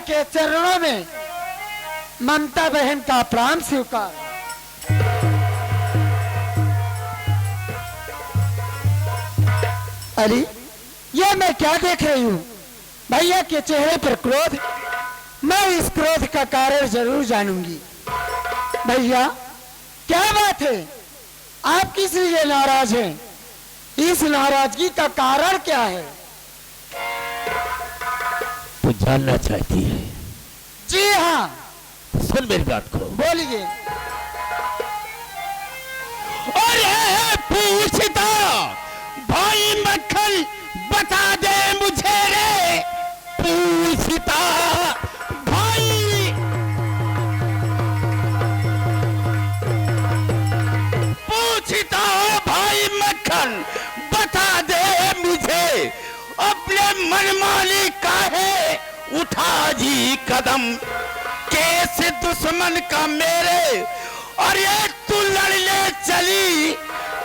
के चरणों में ममता बहन का प्राण स्वीकार। अली, ये मैं क्या देख रही हूँ? भैया के चेहरे पर क्रोध। मैं इस क्रोध का कारण जरूर जानूंगी। भैया, क्या बात है? आप किस लिए नाराज हैं? इस नाराजगी का कारण क्या है? तू जानना चाहती है? जी हाँ। सुन मेरी बात को। बोलिए। अरे पूछता भाई मक्खन बता दे मुझे रे, पूछता भाई, पूछता भाई मक्खन बता दे मुझे, अपने मनमानी काहे उठा जी कदम, कैसे दुश्मन का मेरे और ये तू लड़ने चली,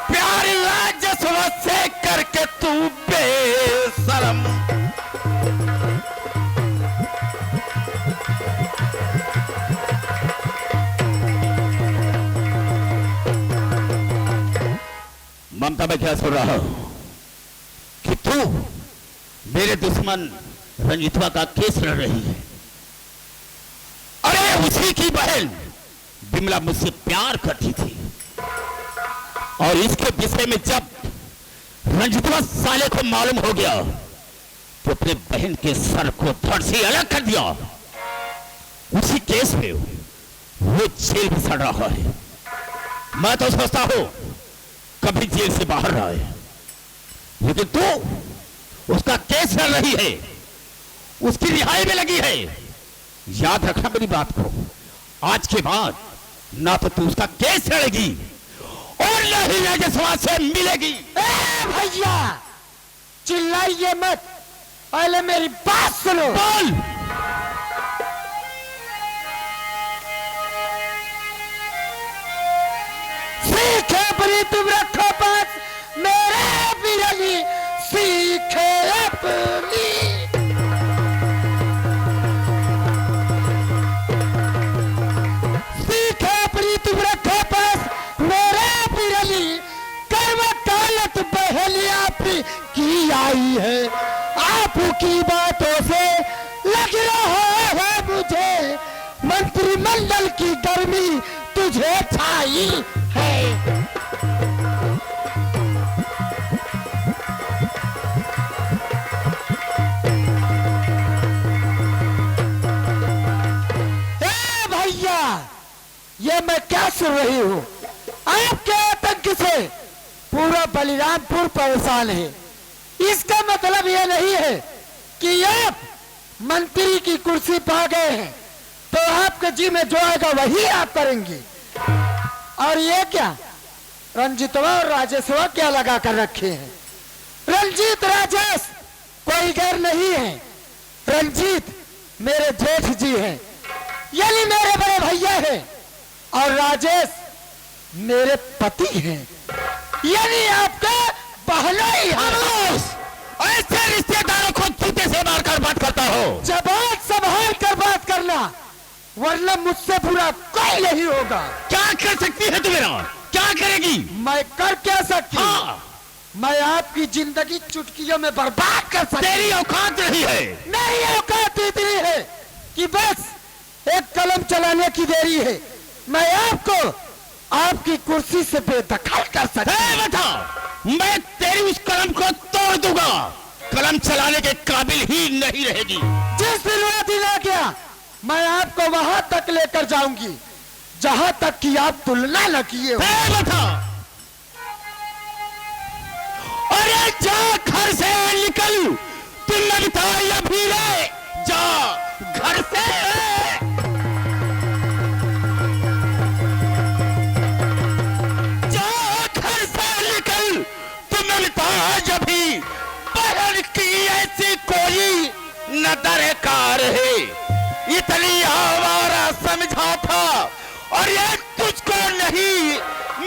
प्यार राजस्व से करके तू बेशरम। ममता, मैं क्या सुन रहा हूं कि तू मेरे दुश्मन रंजितवा का केस लड़ रही है। अरे उसी की बहन बिमला मुझसे प्यार करती थी और इसके विषय में जब रंजितवा साले को मालूम हो गया तो अपने बहन के सर को धड़ से अलग कर दिया। उसी केस में वो जेल में सड़ रहा है। मैं तो सोचता हूं कभी जेल से बाहर आए, लेकिन तू उसका केस लड़ रही है, उसकी रिहाई में लगी है। याद रखना मेरी बात को, आज के बाद ना तो तू उसका केस लड़ेगी और न ही राजस्व से मिलेगी। भैया, चिल्लाइए मत, पहले मेरी बात सुनो। बोल। सीखे अपनी तुम रखो पास मेरे बिरली, सीखे अपनी। तुम रखो पास मेरे बिरली, कर्म कालत बहेलिया की आई है। आपकी बातों से लग रहा है मुझे मंत्रिमंडल की गर्मी तुझे छाई है। ये मैं क्या सुन रही हूँ? आपके आतंक से पूरा बलिरामपुर परेशान है। इसका मतलब ये नहीं है कि आप मंत्री की कुर्सी पा गए हैं तो आपके जी में जो आएगा वही आप करेंगी। और ये क्या रंजीतवा और राजेशवा क्या लगा कर रखे हैं? रंजीत राजेश कोई गैर नहीं है। रंजीत मेरे जेठ जी हैं, यानी मेरे बड़े भैया हैं, और राजेश मेरे पति हैं, यानी आपका बहनोई है। ऐसे रिश्तेदारों को जूते से मारकर बात करता हो। जबान संभाल कर बात करना, वरना मुझसे बुरा कोई नहीं होगा। क्या कर सकती है तू मेरा? क्या करेगी? मैं कर क्या सकती हूँ? हाँ। मैं आपकी जिंदगी चुटकियों में बर्बाद कर सकती। तेरी औकात नहीं है। मेरी औकात इतनी है कि बस एक कलम चलाने की देरी है। मैं आपको आपकी कुर्सी से बेदखल कर सकता हूं। बता, मैं तेरी उस कलम को तोड़ दूंगा। कलम चलाने के काबिल ही नहीं रहेगी। जिस दिन वो दिन आ गया, मैं आपको वहां तक लेकर जाऊंगी जहां तक कि आप तुलना न किए हो। बता, अरे जा घर से निकल, तुम लगता या भी रे, जा घर से। जभी बहन की ऐसी कोई न दरकार है, इतनी आवारा समझा था और ये तुझको नहीं,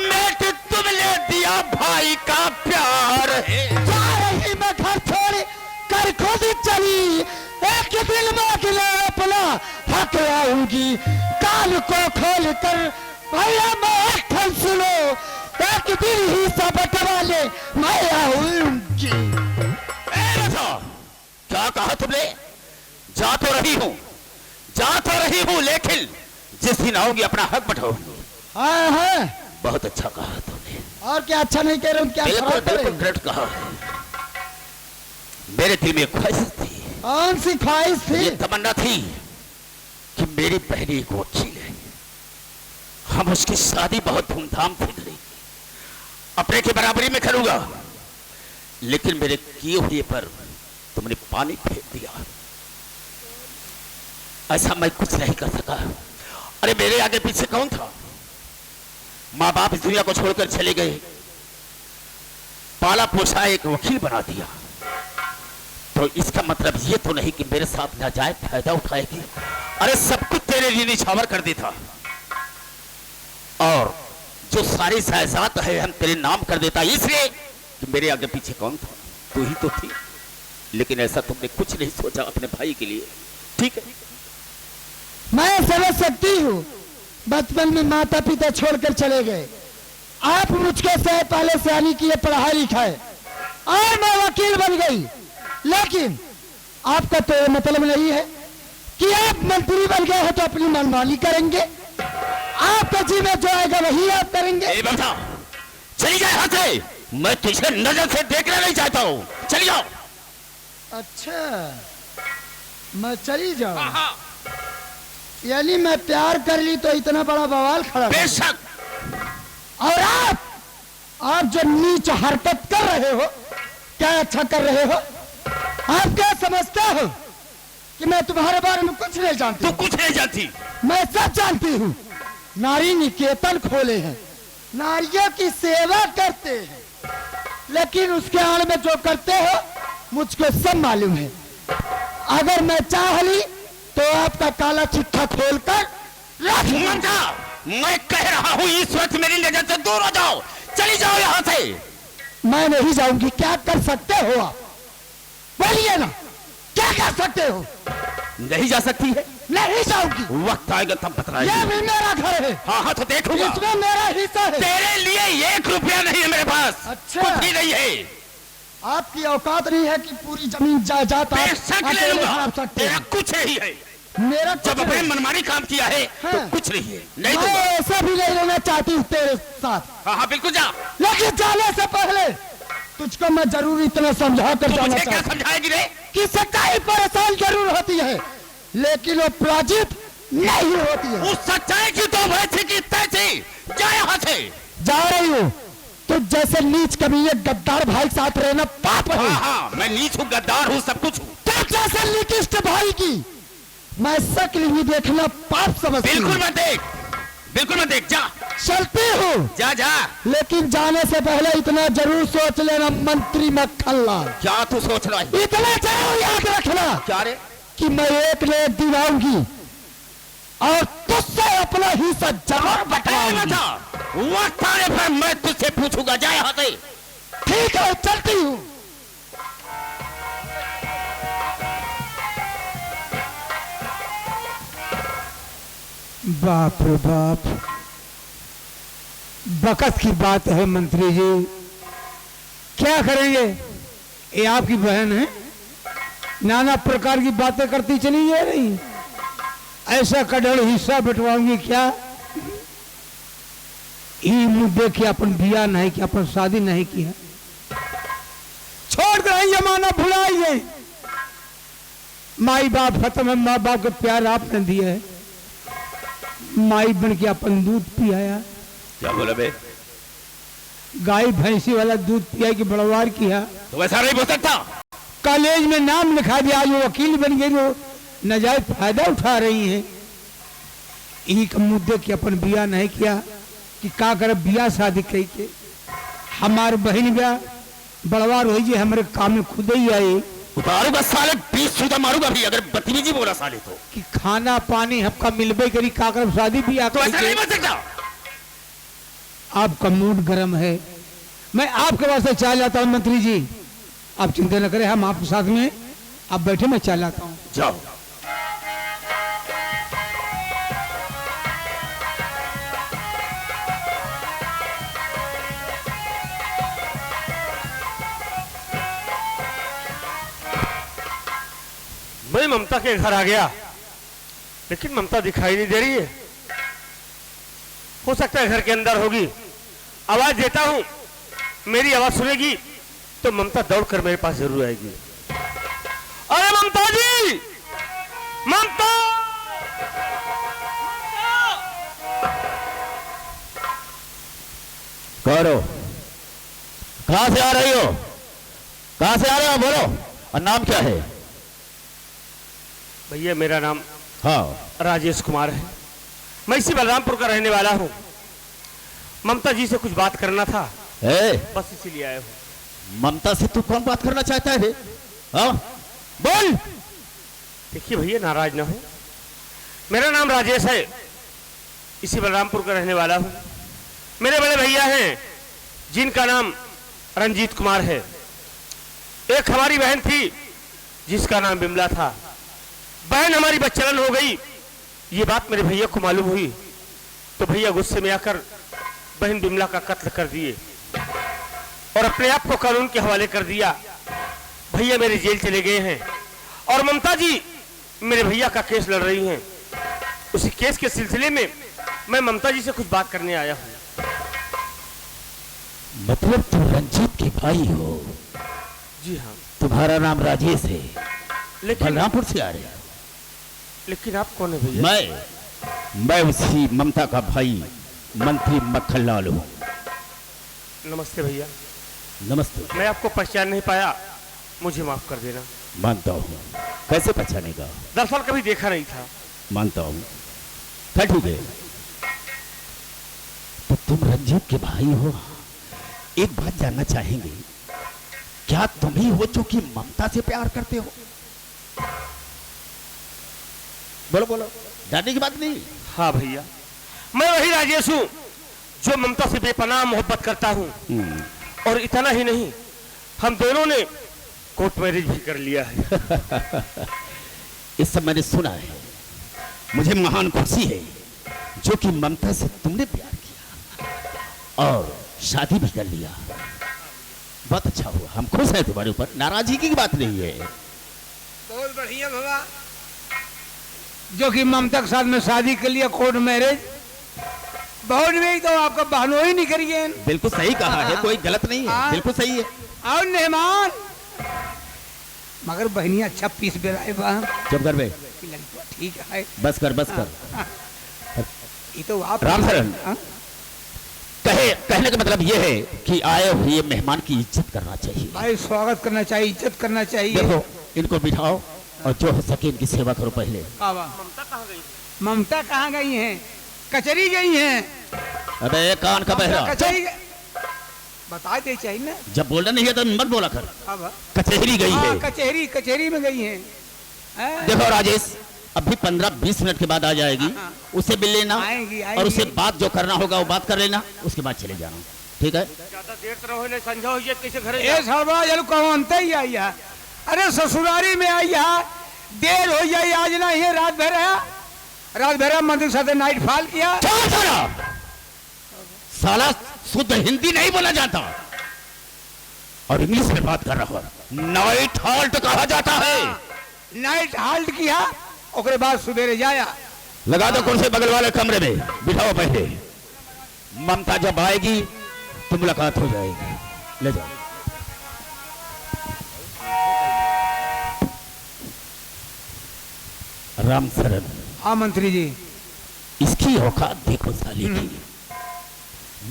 मैं तुमने दिया भाई का प्यार है। जा रही मैं घर छोड़ कर खुद चली, एक दिल में गिला अपना थक आऊंगी कान को खोल कर भैया मैं अक्खन सुनो एक दिन ही सब बंटवाले मैं आऊंगी। क्या कहा तुमने? जा तो रही हूं लेकिन जिस दिन आऊंगी अपना हक बंटाऊंगी। हाँ हाँ बहुत अच्छा कहा तुमने। और क्या अच्छा नहीं कह रहे हो? क्या बिल्कुल बिल्कुल ग्रेट कहा। मेरे दिल में ख्वाहिश थी। कौन सी ख्वाहिश थी? ये तमन्ना थी कि मेरी बहनी को अच्छी ले, हम उसकी शादी बहुत धूमधाम से करेंगे, अपने की बराबरी में करूंगा। लेकिन मेरे किए हुए पर तुमने पानी फेंक दिया। ऐसा मैं कुछ नहीं कर सका। अरे मेरे आगे पीछे कौन था? माँ बाप इस दुनिया को छोड़कर चले गए, पाला पोसा एक वकील बना दिया, तो इसका मतलब ये तो नहीं कि मेरे साथ नाजायज फायदा उठाएगी। अरे सब कुछ तेरे लिए निछावर कर देता, और जो सारी जायदाद है हम तेरे नाम कर देता, इसलिए कि मेरे आगे पीछे कौन था? तू ही तो थी। लेकिन ऐसा तुमने कुछ नहीं सोचा अपने भाई के लिए। ठीक है, मैं समझ सकती हूँ, बचपन में माता पिता छोड़कर चले गए, आप मुझको से पहले सयानी किए, पढ़ाई लिखाए और मैं वकील बन गई। लेकिन आपका तो ये मतलब नहीं है कि आप मंत्री बन गए हो तो अपनी मनमानी करेंगे। आपका जी में जो आएगा वही आप करेंगे। बेटा चली जाए यहाँ से, मैं तुझे नजर से देखना नहीं चाहता हूँ। चली जाओ। अच्छा मैं चली जाऊँ? यानी मैं प्यार कर ली तो इतना बड़ा बवाल खड़ा? बेशक। और आप जो नीच हरकत कर रहे हो, क्या अच्छा कर रहे हो? आप क्या समझते हो कि मैं तुम्हारे बारे में कुछ नहीं जानती? तू कुछ नहीं जानती। मैं सब जानती हूँ। नारी निकेतन खोले हैं, नारियों की सेवा करते हैं, लेकिन उसके आड़ में जो करते हो मुझको सब मालूम है। अगर मैं चाह ली तो आपका काला चिट्ठा खोलकर रख दूंगा। मैं कह रहा हूँ इस वक्त मेरी नजर से दूर हो जाओ। चली जाओ यहाँ से। मैं नहीं जाऊंगी। क्या कर सकते हो आप? बोलिए ना, क्या कर सकते हो? नहीं जा सकती है? नहीं जाऊंगी। वक्त आएगा तब बताएगी। ये भी मेरा घर है। हाँ हाँ तो देखूंगा। इसमें मेरा हिस्सा है। तेरे लिए 1 रुपया नहीं है मेरे पास। अच्छा। कुछ भी नहीं है। आपकी औकात नहीं है कि पूरी जमीन जायदाद ले लूंगा। तेरा कुछ नहीं है। मेरा जब अपने मनमानी काम किया है हाँ। तो कुछ नहीं है। नहीं मैं ऐसा भी नहीं रहना चाहती हूँ तेरे साथ। हाँ हाँ बिल्कुल जा। लेकिन जाने से पहले तुझको मैं जरूर इतना समझा कर जाना मुझे क्या चाहता हूँ समझाएगी रे? कि सच्चाई परेशान जरूर होती है, लेकिन वो पराजित नहीं होती है। उस सच्चाई की तो वैसी की तैसी। जा यहाँ से। जा रही हूँ। तो जैसे नीच कभी ये गद्दार भाई साथ रहना पाप है। हाँ हाँ मैं नीच हूँ, गद्दार हूँ, सब कुछ हूँ। तो जैसे निकृष्ट भाई की मैं शक्ल ही देखना पाप समझती हूँ। बिल्कुल मत देख, बिल्कुल मत देख। जा। चलती हूँ। जा जा। लेकिन जाने से पहले इतना जरूर सोच लेना मंत्री मक्खनलाल। क्या तू सोच रहा है? इतना जरूर याद रखना। क्या रे? कि मैं एक न एक दिन आऊंगी और तुझसे अपना हिस्सा जरूर बटवाऊंगी। वक्त आने पर मैं तुझसे पूछूंगा। जा यहाँ से। ठीक है, चलती हूँ। बाप रे बाप, बकत की बात है मंत्री जी। क्या करेंगे? ये आपकी बहन है, नाना प्रकार की बातें करती चली जा रही। ऐसा कड़ड़ हिस्सा बंटवाऊंगी क्या? ये मुद्दे की अपन बिया नहीं कि अपन शादी नहीं किया, छोड़ कर जमाना भुलाई गए। माई बाप खत्म है, माँ बाप का प्यार आपने दिया है। माई बन के अपन दूध पियाया। क्या बोला बे? गाय भैंसी वाला दूध पिया कि बड़वार किया। तो वैसा नहीं बोल सकता। कॉलेज में नाम लिखा दिया, आज वो वकील बन गई, वो नाजायज फायदा उठा रही है। इन्हीं का मुद्दे की अपन बिया नहीं किया कि का कर बिया शादी कही के हमारे बहन ब्याह बड़वार हो जी, हमारे काम में खुद ही आए। उतारूंगा साले, 20 सूदा मारूंगा भी अगर बदतमीजी बोला साले तो। कि खाना पानी हमका मिलबे करी, का कर शादी भी तो ऐसा नहीं बोल सकता। आपका मूड गर्म है, मैं आपके वास्ते चाह जाता हूँ मंत्री जी। आप चिंता न करें, हम आपके साथ में, आप बैठे, मैं चाह जाता हूँ। जाओ। ही ममता के घर आ गया, लेकिन ममता दिखाई नहीं दे रही है। हो सकता है घर के अंदर होगी। आवाज देता हूं, मेरी आवाज सुनेगी तो ममता दौड़कर मेरे पास जरूर आएगी। अरे ममता जी, ममता! कौन हो? कहां से आ रही हो? कहां से आ रहे हो? बोलो। और नाम क्या है? भैया मेरा नाम हाँ राजेश कुमार है। मैं इसी बलरामपुर का रहने वाला हूँ। ममता जी से कुछ बात करना था, बस इसीलिए आया हूँ। ममता से तू कौन बात करना चाहता है? हाँ बोल। देखिए भैया, नाराज ना हो, मेरा नाम राजेश है, इसी बलरामपुर का रहने वाला हूँ। मेरे बड़े भैया हैं जिनका नाम रंजीत कुमार है। एक हमारी बहन थी जिसका नाम बिमला था। बहन हमारी बच्चलन हो गई, ये बात मेरे भैया को मालूम हुई तो भैया गुस्से में आकर बहन बिमला का कत्ल कर दिए और अपने आप को कानून के हवाले कर दिया। भैया मेरे जेल चले गए हैं और ममता जी मेरे भैया का केस लड़ रही हैं। उसी केस के सिलसिले में मैं ममता जी से कुछ बात करने आया हूँ। मतलब तुम रंजीत के भाई हो? जी हाँ। तुम्हारा नाम राजेश है, लेकिन बलरामपुर से आ रहे हो? लेकिन आप कौन है भैया? मैं उसी ममता का भाई मंत्री मक्खनलाल हूँ। नमस्ते भैया। नमस्ते। मैं आपको पहचान नहीं पाया, मुझे माफ कर देना। मानता हूँ। कैसे पहचानेगा? दरअसल कभी देखा नहीं था। मानता हूँ। ठीक है, तो तुम रंजीत के भाई हो। एक बात जानना चाहेंगे, क्या तुम ही हो जो कि ममता से प्यार करते हो? बोलो बोलो, डरने की बात नहीं। हाँ भैया, मैं वही राजेश हूँ जो ममता से बेपनाह मोहब्बत करता हूँ। और इतना ही नहीं, हम दोनों ने कोर्ट मैरिज भी कर लिया है। इस सब मैंने सुना है। मुझे महान खुशी है जो कि ममता से तुमने प्यार किया और शादी भी कर लिया। बहुत अच्छा हुआ, हम खुश हैं तुम्हारे ऊपर, नाराजगी की बात नहीं है। बहुत बढ़िया बाबा, जो कि ममता के साथ में शादी के लिए कोर्ट मैरिज। बहुत नहीं तो आपका बहनों ही नहीं करिए। बिल्कुल सही कहा है, कोई गलत नहीं है, बिल्कुल सही है। और मेहमान मगर बहनी अच्छा पीस बेराए बा। चुप कर बे, ठीक है, बस कर बस कर। ये तो आप रामचरण, कहने का मतलब ये है कि आए हुए मेहमान की इज्जत करना चाहिए। भाई स्वागत करना चाहिए, इज्जत करना चाहिए। देखो, इनको बिठाओ और जो हो सके इनकी सेवा करो पहले। ममता कहाँ गई? ममता कहाँ गई हैं? कचहरी गई हैं। अबे कान का बहरा, कचहरी बता दे चाहिए ना। जब बोलना नहीं है तो मत बोला कर। कचहरी गई है। कचहरी में गई हैं। देखो राजेश, अभी 15-20 मिनट के बाद आ जाएगी, उसे मिल लेना। आएंगी। और उसे बात जो करना होगा वो बात कर लेना, उसके बाद चले जाना, ठीक है? ज्यादा देर तो रहो, नहीं समझा हो कैसे घर ए सरबरा जल कौनते ही आई है। अरे ससुरारी में आई है, देर हो जाए आज ना, ये रात भर मंदिर साथ नाइट फॉल किया। साला शुद्ध हिंदी नहीं बोला जाता और इंग्लिश में बात कर रहा हूं। नाइट हॉल्ट कहा जाता है। नाइट हॉल्ट किया, ओकरे बाद सुबेरे जाया। लगा दो कुर्सी बगल वाले कमरे में, बिठाओ पहले। ममता जब आएगी तो मुलाकात हो जाएगी। ले जाओ। रामचरण। हाँ मंत्री जी। इसकी औकात देखो साले की।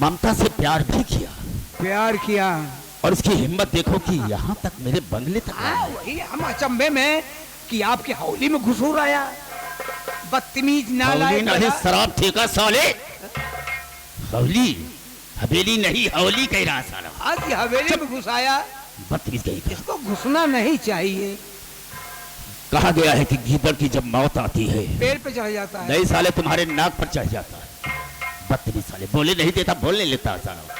ममता से प्यार भी किया और इसकी हिम्मत देखो कि यहाँ तक मेरे बंगले तक आया। वही हम अचंभे में कि आपकी हौली में घुसूर आया। बदतमीज नहीं, शराब ठेका साले। हौली हवेली नहीं, हौली कह रहा साला। आज हवेली में घुसाया। बदतमीज कहीं का। इसको घुसना नहीं चाहिए। कहा गया है कि गीदड़ की जब मौत आती है पेड़ पे चढ़ जाता है। नहीं साले, तुम्हारे नाक पर चढ़ जाता है। बदतमीज साले, बोले नहीं देता, बोलने लेता साला।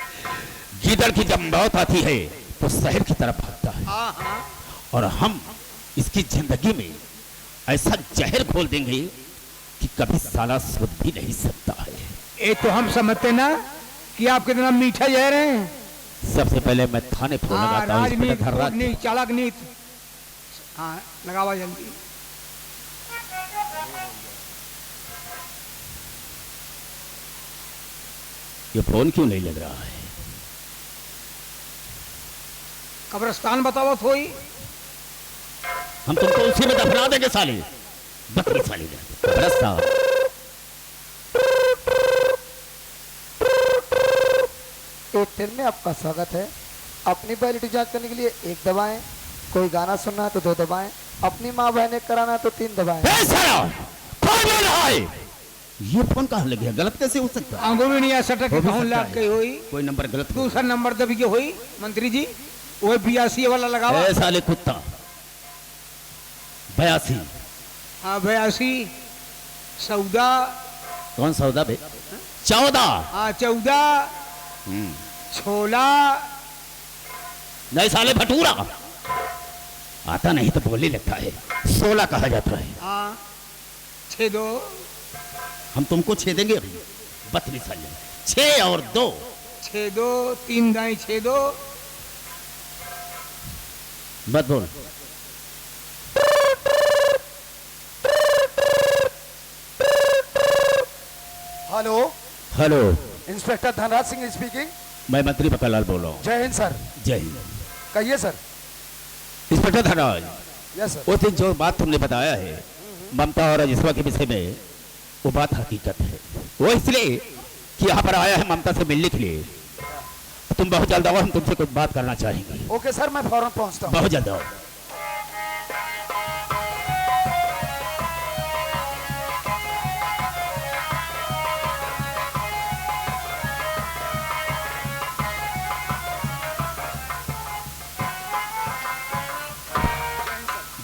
गीदड़ की जब मौत आती है तो शहर की तरफ भागता है। और हम इसकी जिंदगी में ऐसा जहर घोल देंगे कि कभी साला सुध भी नहीं सकता है। ये तो हम समझते ना कि आप कितना मीठा जहर हैं। सबसे पहले मैं थाने फोन लगाता हूँ। चालक नीत। हाँ लगावा जल्दी। ये फोन क्यों नहीं लग रहा है? कब्रिस्तान बतावत होई। हम तुमको उसी में दफना देंगे साले, बकरी साले कब्रिस्तान। एक फिल्म में आपका स्वागत है। अपनी वैलिडिटी जांच करने के लिए 1 दबाएं, कोई गाना सुनना है तो 2 दबाएं, अपनी माँ बहने कराना है तो 3 दबाएं। साला कौन बोल रहा है? ये फोन कहाँ लग गया? गलत कैसे हो सकता है? आंगूरी नहीं आ सटक हो भी फोन सकता लाग है। के होई। कोई नंबर गलत हो। दूसरा नंबर दबी के होई मंत्री जी, वो 82 वाला लगावा। ए साले कुत्ता, 82। हाँ 82 सौदा। कौन सौदा बे? 14। हाँ 14 छोला। नहीं साले भटूरा, आता नहीं तो बोलने लगता है। 16 कहा जाता है। हाँ 6-2। हम तुमको छेदेंगे अभी, बत्तीस साले। 6 और 2 6-2 3 दाएं 6-2। मत बोल। Hello, hello, inspector Dhanraj Singh speaking. मैं मंत्री बकालाल बोल रहा हूँ। जय हिंद सर। जय हिंद। कहिए sir. Inspector Dhanraj, yes sir. वो दिन जो बात तुमने बताया है ममता और राजेश्वर के विषय में, वो बात हकीकत है। वो इसलिए कि यहाँ पर आया है ममता से मिलने के लिए। तुम बहुत जल्द आओ, हम तुमसे कुछ बात करना चाहेंगे। ओके सर, मैं फौरन पहुंचता हूँ। बहुत जल्द आओ।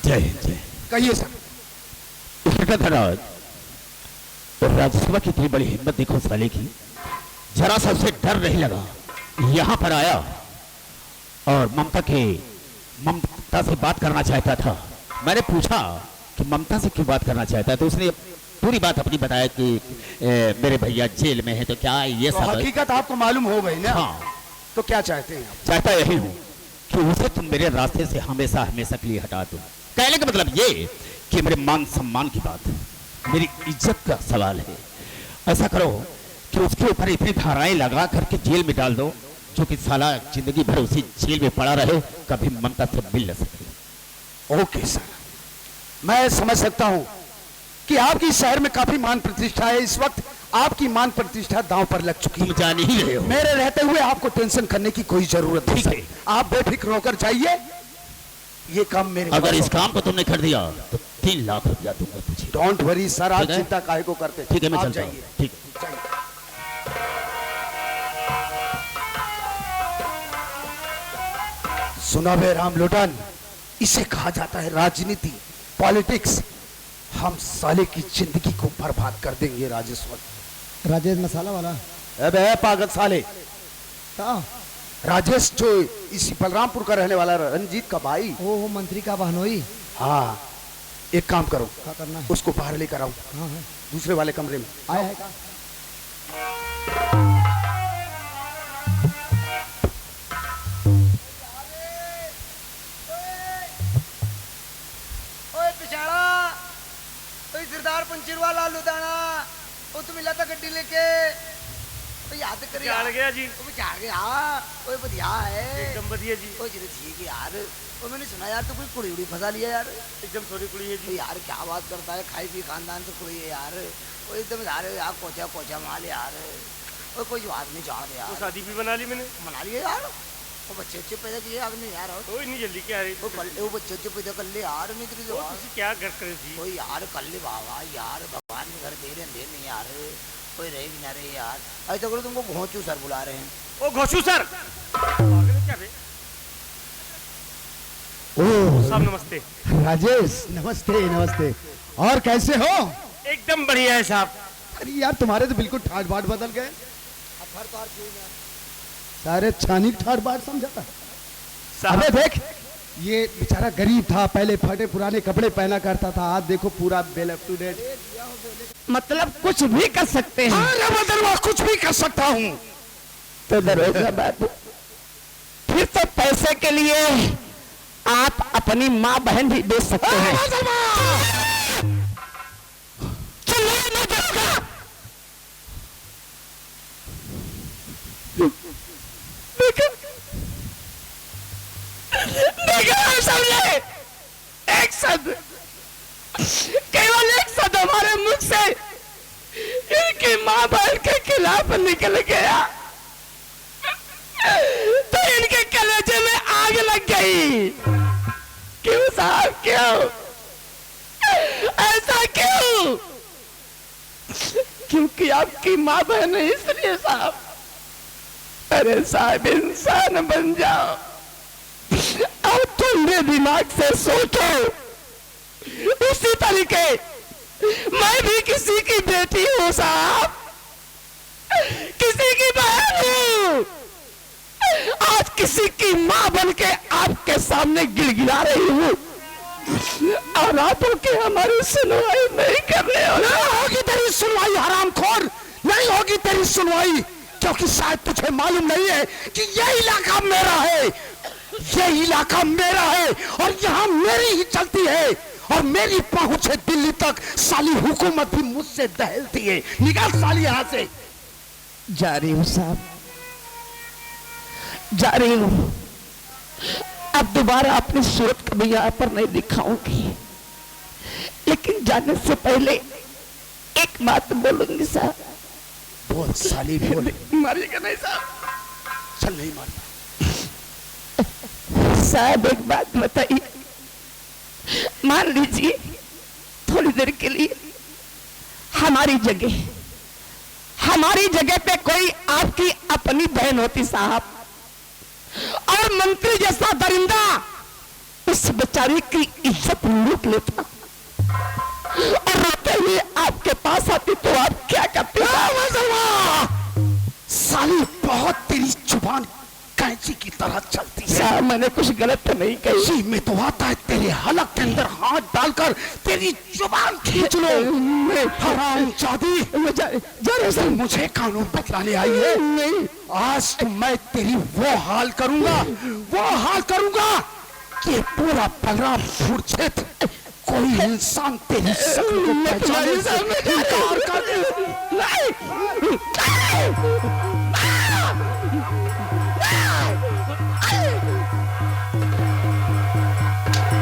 जय हिंद। जय। कहिए सर। इंस्पेक्टर धनराज, और राजसभा की इतनी बड़ी हिम्मत देखो साले की, जरा सा उसे डर नहीं लगा। यहाँ पर आया और ममता से बात करना चाहता था। मैंने पूछा कि ममता से क्यों बात करना चाहता है, तो उसने पूरी बात अपनी बताया कि मेरे भैया जेल में है, तो क्या ये तो सब हकीकत आपको मालूम हो गई ना? हाँ, तो क्या चाहते हैं आप? चाहता यही हूँ कि उसे तुम मेरे रास्ते से हमेशा हमेशा के लिए हटा दो। कहने का मतलब ये कि मेरे मान सम्मान की बात, मेरी इज्जत का सवाल है। ऐसा करो कि उसके ऊपर इतनी धाराएं लगा करके जेल में डाल दो, जो कि साला जिंदगी भर उसी जेल में पड़ा रहे, कभी ममता से मिल न सके। ओके सर, मैं समझ सकता हूँ कि आपकी शहर में काफी मान प्रतिष्ठा है। इस वक्त आपकी मान प्रतिष्ठा दांव पर लग चुकी तुम है। जान ही रहे हो। मेरे रहते हुए आपको टेंशन करने की कोई जरूरत नहीं ठीक है। है। आप बेफिक्र होकर जाइए, ये काम मेरे अगर इस काम को तुमने कर दिया तो 3 लाख रुपया दूंगा तुझे। डोंट वरी सर, आप ठीक है? चिंता काहे को करते? ठीक है, मैं आप चलता हूँ। जाइए। ठीक है। सुना बे राम लोटन, इसे कहा जाता है राजनीति, पॉलिटिक्स। हम साले की जिंदगी को बर्बाद कर देंगे राजेश्वर। राजेश मसाला वाला। अबे पागल साले, का राजेश जो इसी बलरामपुर का रहने वाला रंजीत का भाई। ओ मंत्री का बहनोई। हाँ, एक काम करो, क्या करना है? उसको बाहर लेकर आओ, हाँ है। दूसरे वाले कमरे में। आया है का? ओए पिछाड़ा, ओए सरदार पंचर वाला लुधाना, ओ तू मिला था गड्डी लेके, ओ याद कर झाड़ गया जी। ओ झाड़ गया, ओए बढ़िया है, एकदम बढ़िया जी। ओ जी ठीक है यार। ओ मैंने सुना यार तू कोई कुड़ी उड़ी फंसा लिया यार। एकदम थोड़ी कुड़ी है ओ जी। यार क्या बात करता है, खाई पी खानदान से कुड़ी है यार। ओ एकदम जा रहे हो यार, कोचा कोचा माल यार। ओ कोई बात नहीं, जान दे वो यार, शादी भी बना ली मैंने। मना लिया यार। ओ बच्चे अच्छे पैदा किए आदमी यार। तो इतनी जल्दी क्या है? ओ कल वो बच्चे अच्छे पैदा कर ले यार, नहीं तेरी तो जवान। तुसी क्या कर करे जी? कोई यार कर ले बाबा यार, भगवान के घर दे रहे अंधेर नहीं यार, कोई रहे भी ना रहे यार। ऐसा करो, तुमको घोंचू सर बुला रहे हैं। ओ घोषू सर, पागल है क्या बे? ओ साहब नमस्ते। राजेश नमस्ते नमस्ते। और कैसे हो? एकदम बढ़िया है साहब। अरे यार तुम्हारे तो बिल्कुल ठाट बाट बदल गए। सारे छानी ठाट बाट समझा था। साहब अबे देख, ये बेचारा गरीब था, पहले फटे पुराने कपड़े पहना करता था, आज देखो पूरा वेल अप टू डेट। मतलब कुछ भी कर सकते हैं। अरे बदलवा, कुछ भी कर सकता हूँ। तो दरोगा बाबू, फिर तो पैसे के लिए आप अपनी माँ बहन भी बेच सकते हैं। लेकिन समझे एक शब्द, केवल एक शब्द हमारे मुख से इनकी मां बहन के खिलाफ निकल गया तो इनके कलेजे में आग लग गई। क्यों साहब, क्यों ऐसा क्यों? क्योंकि आपकी मां बहन है इसलिए साहब। अरे साहब, इंसान बन जाओ और ठंडे दिमाग से सोचो। उसी तरीके मैं भी किसी की बेटी हूं साहब, किसी की बहन हूं। आज किसी की मां बन के आपके सामने गिड़गिड़ा रही हूं और आप के हमारी सुनवाई नहीं कर रहे हो। नहीं होगी तेरी सुनवाई हरामखोर, नहीं होगी तेरी सुनवाई, क्योंकि शायद तुझे मालूम नहीं है कि ये इलाका मेरा है, ये इलाका मेरा है और यहाँ मेरी ही चलती है और मेरी पहुंच है दिल्ली तक। साली हुकूमत भी मुझसे दहलती है। निकाल साली यहाँ से। जा रही हूँ साहब, जा रही हूँ। अब दोबारा अपनी सूरत कभी यहाँ पर नहीं दिखाऊंगी, लेकिन जाने से पहले एक बात बोलूंगी साहब। बोल साली बोल। मारिएगा नहीं साहब? चल नहीं मारता साहब। एक बात बताइए, मान लीजिए थोड़ी देर के लिए हमारी जगह पे कोई आपकी अपनी बहन होती साहब, और मंत्री जैसा दरिंदा उस बेचारी की इज्जत लूट लेता और रोते हुए आपके पास आती तो आप क्या करते? साली बहुत तेरी जुबान कैंची की तरह चलती है। साहब, मैंने कुछ गलत तो नहीं कही। जी में तो आता है तेरे हलक के अंदर हाथ डालकर तेरी जुबान खींच लो। हरामजादी, मुझे कानून बतलाने आई है? नहीं, आज तो मैं तेरी वो हाल करूंगा कि पूरा बलरामपुर क्षेत्र कोई इंसान तेरी शक्ल को पहचाने से इनकार कर दे।